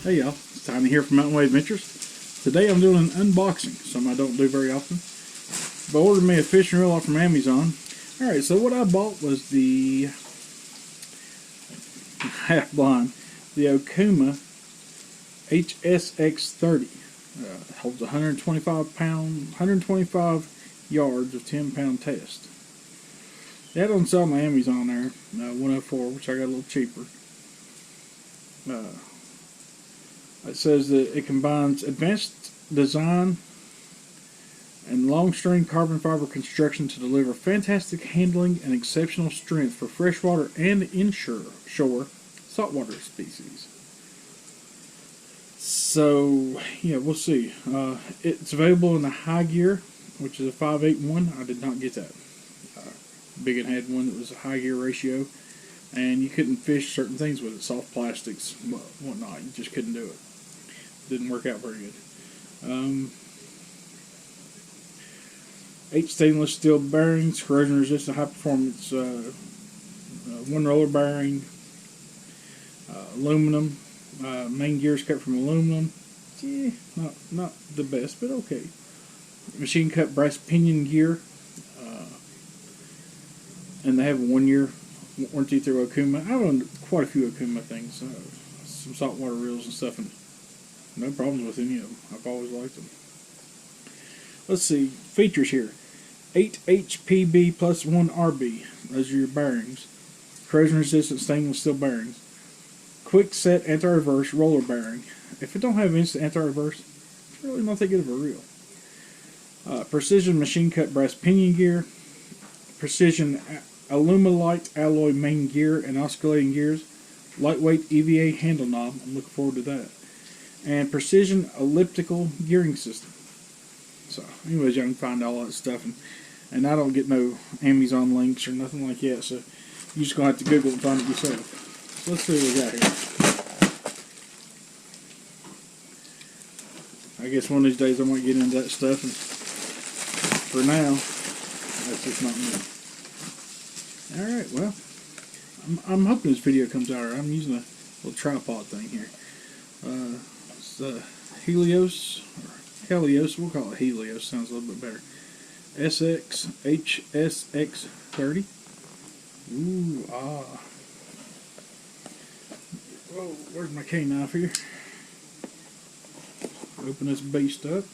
Hey y'all, it's time to hear from Mountain Way Adventures. Today I'm doing an unboxing, something I don't do very often. But I ordered me a fishing reel off from Amazon. Alright, so what I bought was the half blind, the Okuma HSX-30. Holds 125 yards of 10-pound test. They had on sale on Amazon there, 104, which I got a little cheaper. It says that it combines advanced design and long-string carbon fiber construction to deliver fantastic handling and exceptional strength for freshwater and inshore saltwater species. So, yeah, we'll see. It's available in the high gear, which is a 5.8-1. I did not get that. Biggin had one that was a high gear ratio, and you couldn't fish certain things with it, soft plastics, whatnot. You just couldn't do it. Didn't work out very good. 8 stainless steel bearings, corrosion resistant, high performance, one roller bearing, aluminum, main gears cut from aluminum. Yeah, not the best, but okay. Machine cut brass pinion gear, and they have a 1-year warranty through Okuma. I've owned quite a few Okuma things, some saltwater reels and stuff, and no problems with any of them. I've always liked them. Let's see, features here. 8 HPB plus 1 RB. Those are your bearings. Corrosion resistant stainless steel bearings. Quick set anti-reverse roller bearing. If it don't have instant anti-reverse, it's really not that good of a reel. Precision machine cut brass pinion gear. Precision Alumalite alloy main gear and oscillating gears. Lightweight EVA handle knob. I'm looking forward to that. And precision elliptical gearing system. So, anyways, y'all can find all that stuff, and I don't get no Amazon links or nothing like that, so you're just gonna have to Google and find it yourself. So let's see what we got here. I guess one of these days I might get into that stuff, and for now, that's just not me. Alright, well, I'm hoping this video comes out alright. I'm using a little tripod thing here. It's Helios, or Helios, we'll call it Helios, sounds a little bit better. HSX-30. Ooh, ah. Whoa, where's my K-knife here? Open this beast up.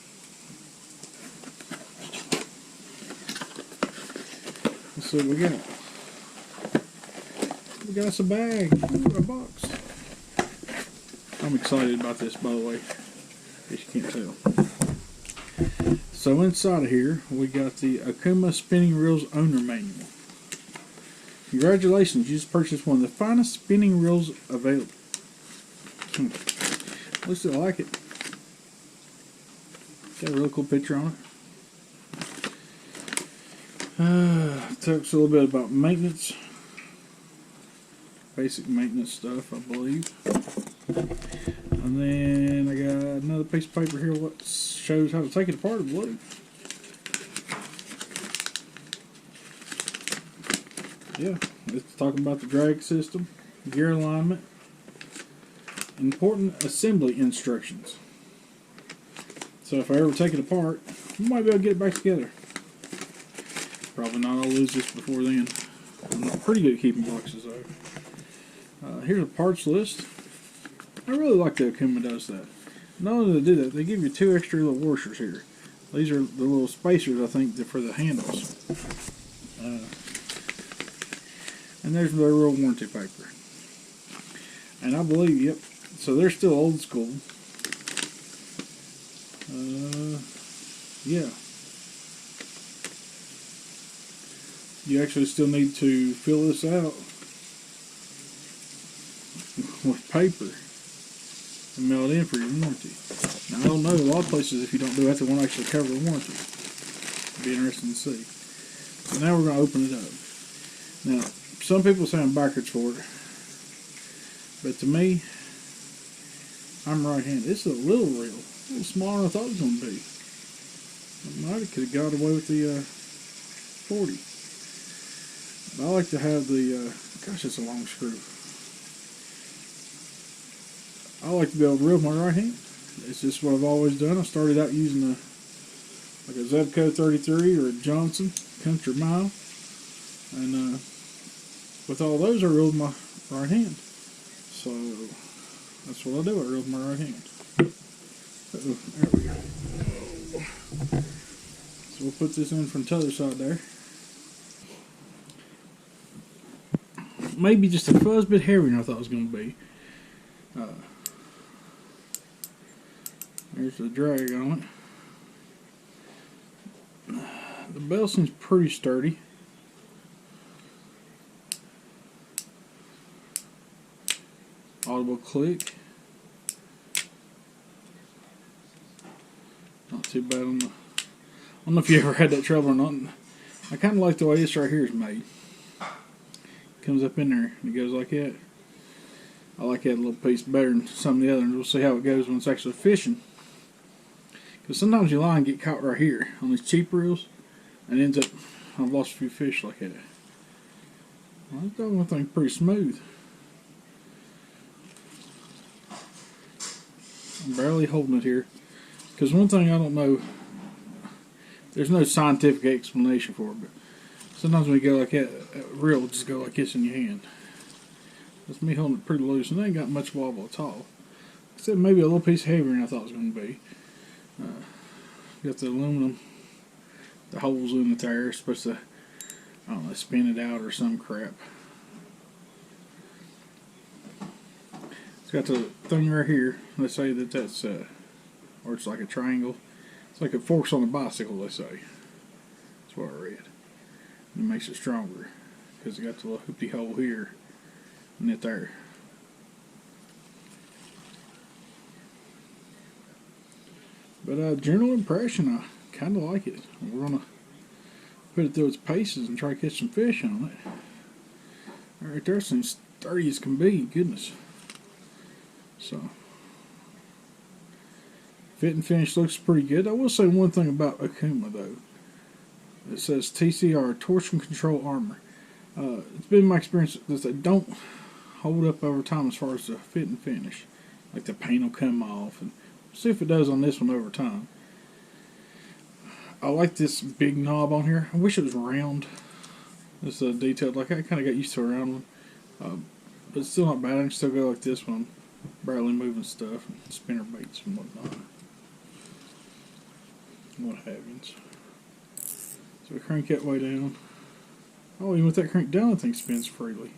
Let's see what we got. We got us a bag, a box. I'm excited about this, by the way, in case you can't tell. So inside of here, we got the Okuma Spinning Reels Owner Manual. Congratulations, you just purchased one of the finest spinning reels available. Looks like it. Got a real cool picture on it. Talks a little bit about maintenance. Basic maintenance stuff, I believe. And then I got another piece of paper here what shows how to take it apart, I believe. Yeah, it's talking about the drag system, gear alignment, important assembly instructions. So if I ever take it apart, I might be able to get it back together. Probably not, I'll lose this before then. I'm pretty good at keeping boxes though. Here's a parts list. I really like that Okuma does that. Not only do they do that, they give you 2 extra little washers here. These are the little spacers, I think, for the handles. And there's their real warranty paper. And I believe, yep, so they're still old school. Yeah. You actually still need to fill this out with paper and mail it in for your warranty. Now, I don't know, a lot of places, if you don't do that, they won't actually cover the warranty. It'll be interesting to see. So now we're going to open it up. Now, some people say I'm backwards for it, but to me, I'm right-handed. This is a little reel, a little smaller than I thought it was going to be. I might have could have got away with the 40. But I like to have the, gosh, it's a long screw. I like to be able to reel with my right hand. It's just what I've always done. I started out using a Zebco 33 or a Johnson Country Mile, and with all those I reel with my right hand. So that's what I do. I reel with my right hand. There we go. So we'll put this in from the other side there. Maybe just a fuzz bit heavier than I thought it was going to be. There's the drag on it. The bell seems pretty sturdy. Audible click. Not too bad on the... I don't know if you ever had that trouble or not. I kind of like the way this right here is made. Comes up in there and it goes like that. I like that little piece better than some of the others. We'll see how it goes when it's actually fishing. Because sometimes your line get caught right here on these cheap reels and ends up, I've lost a few fish like that. Well, that one thing's pretty smooth. I'm barely holding it here. Because one thing I don't know, there's no scientific explanation for it, but sometimes when you go like that, a reel will just go like this in your hand. That's me holding it pretty loose, and I ain't got much wobble at all. Except maybe a little piece heavier than I thought it was going to be. Got the aluminum, the holes in the tire, supposed to, I don't know, spin it out or some crap. It's got the thing right here. Let's say that that's, or it's like a triangle. It's like it forks on a bicycle, they say. That's what I read. And it makes it stronger because it got the little hoopty hole here and it there. But general impression, I kind of like it. We're gonna put it through its paces and try to catch some fish on it. Right there seems sturdy as can be. Goodness. So fit and finish looks pretty good. I will say one thing about Okuma though. It says TCR, torsion control armor. It's been my experience that they don't hold up over time as far as the fit and finish. Like the paint will come off, and see if it does on this one over time. I like this big knob on here. I wish it was round. This detailed. Like I kind of got used to a round one, but it's still not bad. I can still go like this one, barely moving stuff, and spinner baits and whatnot. What have you. So we crank that way down. Oh, even with that crank down, the thing spins freely.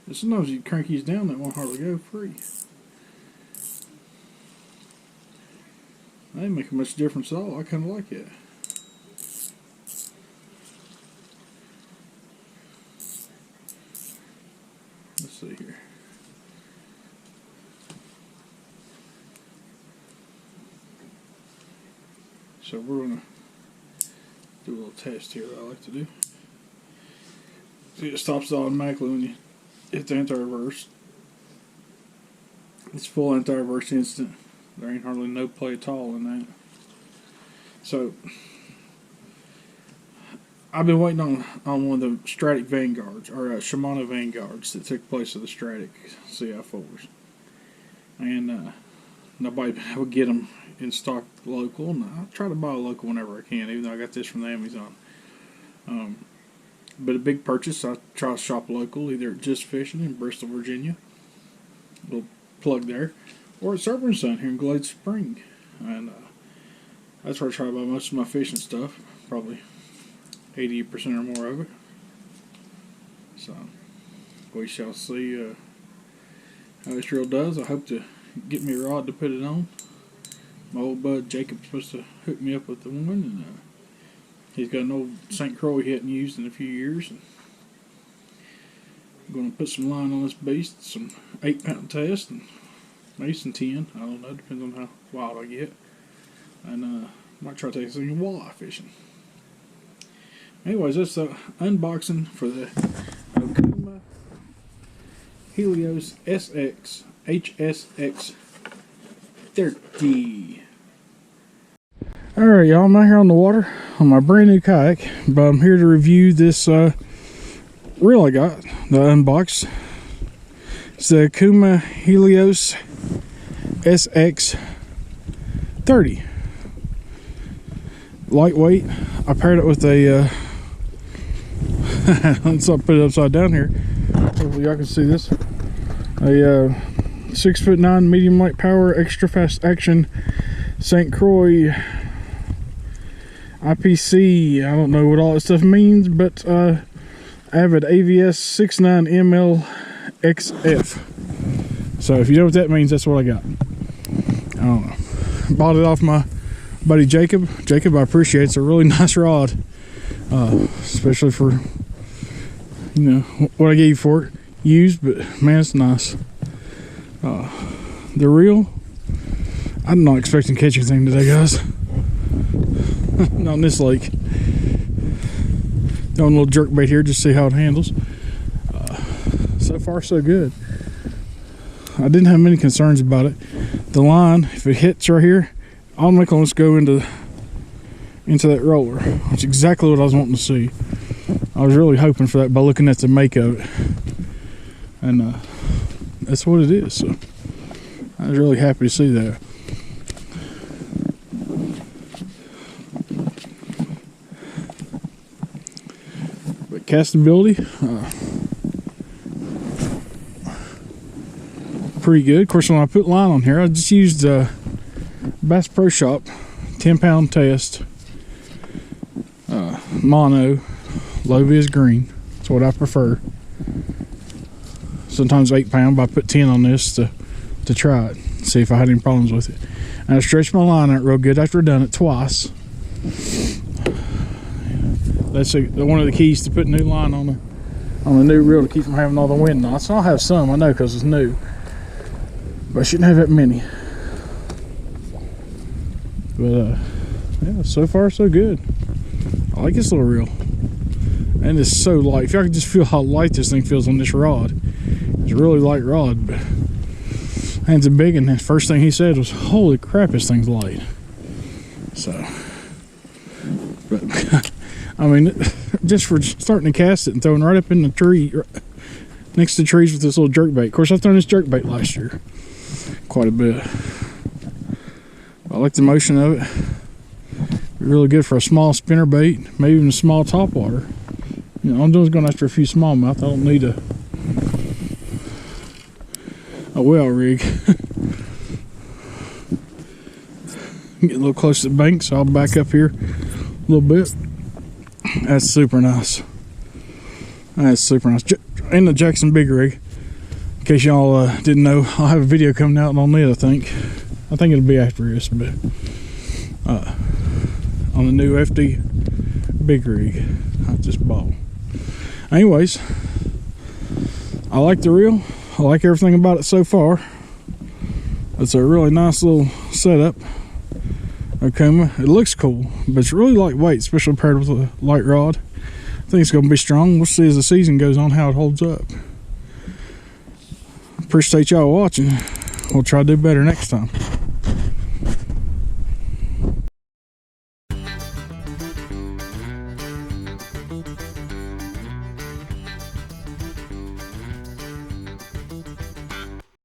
And sometimes you crank these down, that won't hardly go free. That ain't making much difference at all. I kind of like it. Let's see here. So we're going to do a little test here that I like to do. See, it stops automatically when you hit the anti-reverse. It's full anti-reverse instant. There ain't hardly no play at all in that. So I've been waiting on one of the Stratic Vanguards, or Shimano Vanguards that took place of the Stratic CI4s. And nobody would get them in stock local. And I try to buy a local whenever I can, even though I got this from the Amazon. But a big purchase, I try to shop local, either at Just Fishing in Bristol, Virginia. Little plug there. Or at Server and Son here in Glade Spring. And that's where I try to buy most of my fishing stuff. Probably 80% or more of it. So we shall see how this reel does. I hope to get me a rod to put it on. My old bud Jacob's supposed to hook me up with the one, and he's got an old St. Croix he hadn't used in a few years. And I'm going to put some line on this beast, some 8-pound test, and maybe some 10. I don't know, depends on how wild I get. And might try to take this thing walleye fishing. Anyways, that's the unboxing for the Okuma Helios SX HSX-30. Alright, y'all, I'm out here on the water on my brand new kayak, but I'm here to review this reel I got, the unboxed. It's the Okuma Helios HSX-30. Lightweight. I paired it with a let's put it upside down here. Hopefully y'all can see this. A 6'9" medium light power, extra fast action St. Croix IPC. I don't know what all that stuff means, but Avid AVS 69ML XF. So if you know what that means, that's what I got. I don't know. Bought it off my buddy Jacob. Jacob, I appreciate it. It's a really nice rod, especially for, you know, what I gave you for it. Used, but man, it's nice. The reel, I'm not expecting to catch anything today, guys. Not in this lake. Throwing a little jerk bait here, just see how it handles. So far, so good. I didn't have many concerns about it. The line, if it hits right here, automatically let's go into that roller. That's exactly what I was wanting to see. I was really hoping for that by looking at the make of it, and that's what it is. So I was really happy to see that. But castability, pretty good. Of course, when I put line on here, I just used Bass Pro Shop 10-pound test, mono, low vis green. That's what I prefer. Sometimes 8-pound, but I put 10 on this to try it, see if I had any problems with it. And I stretched my line out real good after I've done it twice. That's one of the keys to putting new line on a new reel, to keep from having all the wind knots. I'll have some, I know, because it's new, but I shouldn't have that many. But yeah, so far so good. I like this little reel, and it's so light. If y'all could just feel how light this thing feels on this rod. It's a really light rod, but hands are big, and the first thing he said was, holy crap, this thing's light. So, but I mean, just for starting to cast it and throwing right up in the tree, next to trees with this little jerkbait. Of course, I've thrown this jerkbait last year quite a bit. I like the motion of it. Really good for a small spinner bait, maybe even a small topwater. You know, I'm just going after a few smallmouth. I don't need a well rig. Get a little close to the bank, so I'll back up here a little bit. That's super nice. That's super nice. In the Jackson Big Rig, in case y'all didn't know, I'll have a video coming out on it. I think it'll be after this, but on the new FD Big Rig I just bought. Anyways, I like the reel. I like everything about it so far. It's a really nice little setup. Okuma. It looks cool, but it's really lightweight, especially paired with a light rod. I think it's going to be strong. We'll see as the season goes on how it holds up. Appreciate y'all watching. We'll try to do better next time.